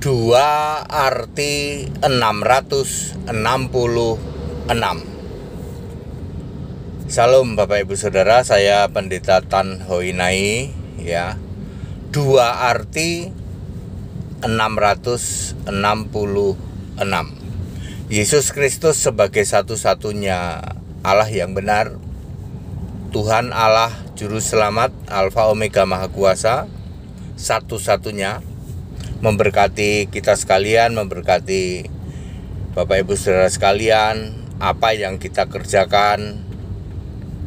Dua arti 666. Salam Bapak Ibu Saudara, saya Pendeta Tan Hoinai ya. Dua arti 666. Yesus Kristus sebagai satu-satunya Allah yang benar, Tuhan Allah Juru Selamat, Alfa Omega Maha Kuasa, satu-satunya, memberkati kita sekalian, memberkati Bapak Ibu Saudara sekalian, apa yang kita kerjakan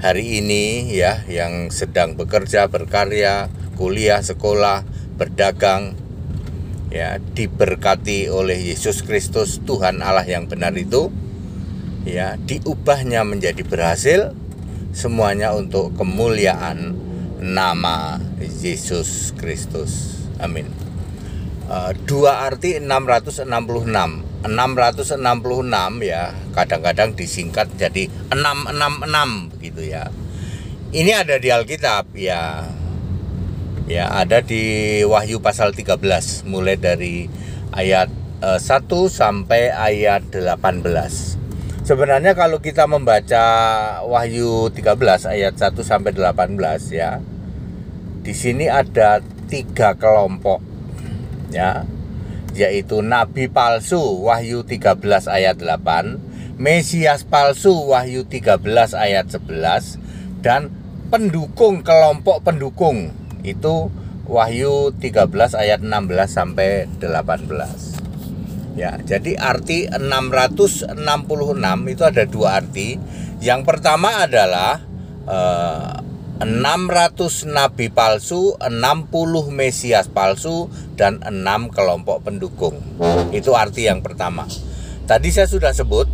hari ini ya, yang sedang bekerja, berkarya, kuliah, sekolah, berdagang ya, diberkati oleh Yesus Kristus, Tuhan Allah yang benar itu ya, diubahnya menjadi berhasil, semuanya untuk kemuliaan nama Yesus Kristus. Amin. Dua arti 666 ya, kadang-kadang disingkat jadi 666 begitu ya. Ini ada di Alkitab ya. Ya, ada di Wahyu pasal 13 mulai dari ayat 1 sampai ayat 18. Sebenarnya kalau kita membaca Wahyu 13 ayat 1 sampai 18 ya, di sini ada 3 kelompok ya, yaitu nabi palsu Wahyu 13 ayat 8, Mesias palsu Wahyu 13 ayat 11, dan pendukung, kelompok pendukung itu Wahyu 13 ayat 16 sampai 18. Ya, jadi arti 666 itu ada dua arti. Yang pertama adalah 600 nabi palsu, 60 Mesias palsu, dan 6 kelompok pendukung. Itu arti yang pertama. Tadi saya sudah sebut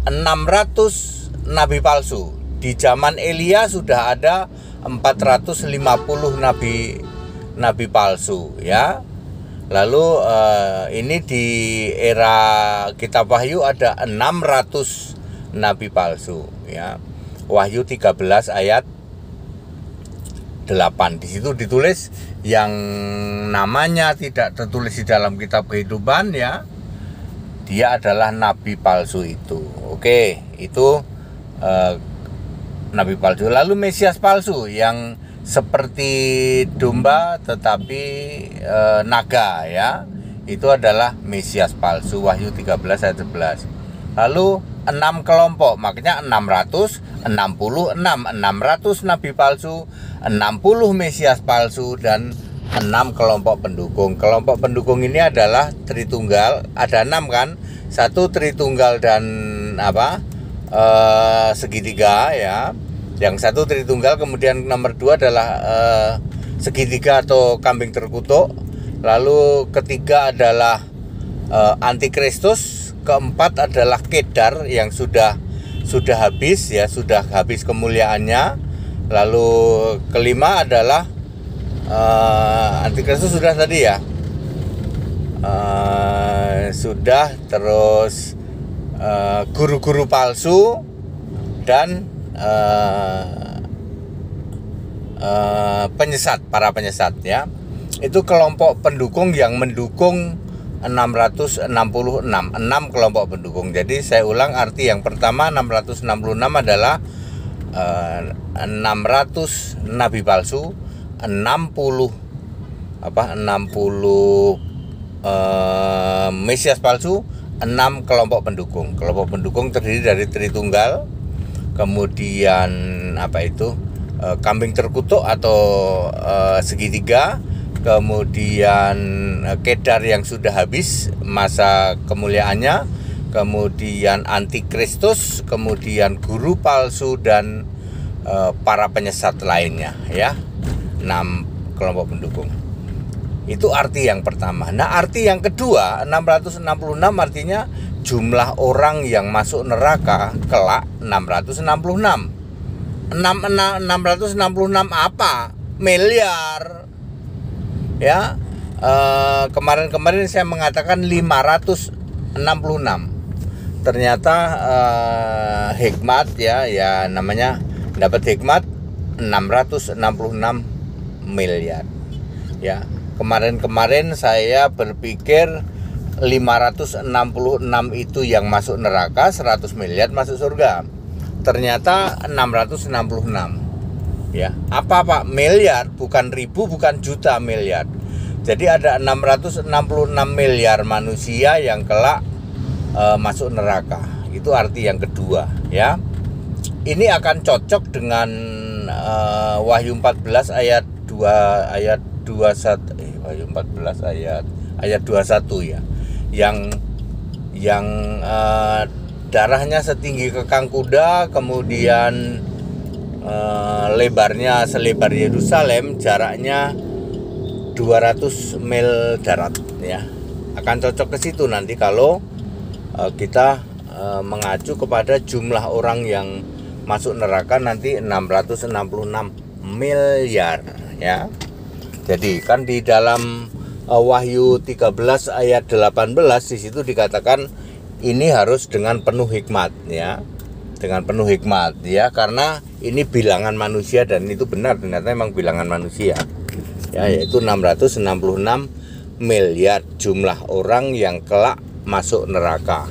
600 nabi palsu. Di zaman Elia sudah ada 450 nabi palsu ya. Lalu ini di era kitab Wahyu ada 600 nabi palsu ya. Wahyu 13 ayat 8. Di situ ditulis yang namanya tidak tertulis di dalam kitab kehidupan ya, dia adalah nabi palsu itu. Oke, itu nabi palsu. Lalu Mesias palsu yang seperti domba tetapi naga ya, itu adalah Mesias palsu, Wahyu 13 ayat 11. Lalu 6 kelompok, makanya 666, 600 nabi palsu, 60 Mesias palsu, dan 6 kelompok pendukung. Kelompok pendukung ini adalah Tritunggal, ada 6 kan, satu Tritunggal dan segitiga ya. Yang satu Tritunggal, kemudian nomor 2 adalah segitiga atau kambing terkutuk. Lalu ketiga adalah Antikristus, keempat adalah Kedar yang sudah habis ya, sudah habis kemuliaannya. Lalu kelima adalah Antikristus sudah tadi ya, sudah, terus guru-guru palsu dan para penyesat ya. Itu kelompok pendukung yang mendukung 666, 6 kelompok pendukung. Jadi saya ulang, arti yang pertama 666 adalah 600 nabi palsu, 60 Mesias palsu, 6 kelompok pendukung. Kelompok pendukung terdiri dari Tritunggal, kemudian kambing terkutuk atau segitiga, kemudian Kedar yang sudah habis masa kemuliaannya, kemudian Antikristus, kemudian guru palsu, dan para penyesat lainnya ya. 6 kelompok pendukung. Itu arti yang pertama. Nah, arti yang kedua 666 artinya jumlah orang yang masuk neraka kelak 666. 666 apa? Miliar. Ya. Kemarin saya mengatakan 566. Ternyata hikmat ya namanya dapat hikmat 666 miliar. Ya. Kemarin-kemarin saya berpikir 566 itu yang masuk neraka, 100 miliar masuk surga. Ternyata 666. Ya, apa Pak? Miliar, bukan ribu, bukan juta, miliar. Jadi ada 666 miliar manusia yang kelak masuk neraka. Itu arti yang kedua, ya. Ini akan cocok dengan Wahyu 14 ayat 2 ayat 21 Wahyu 14 ayat 21 ya. Yang darahnya setinggi kekang kuda, kemudian lebarnya selebar Yerusalem, jaraknya 200 mil darat ya. Akan cocok ke situ nanti kalau kita mengacu kepada jumlah orang yang masuk neraka nanti 666 miliar ya. Jadi kan di dalam Wahyu 13 ayat 18 di situ dikatakan ini harus dengan penuh hikmat ya. Dengan penuh hikmat ya, karena ini bilangan manusia dan itu benar, ternyata memang bilangan manusia. Ya, yaitu 666 miliar jumlah orang yang kelak masuk neraka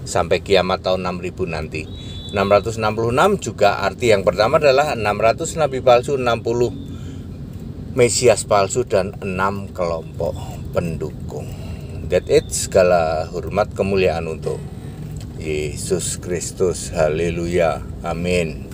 sampai kiamat tahun 6000 nanti. 666 juga arti yang pertama adalah 600 nabi palsu, 60 mesias palsu dan 6 kelompok pendukung. That it, segala hormat kemuliaan untuk Yesus Kristus. Haleluya. Amin.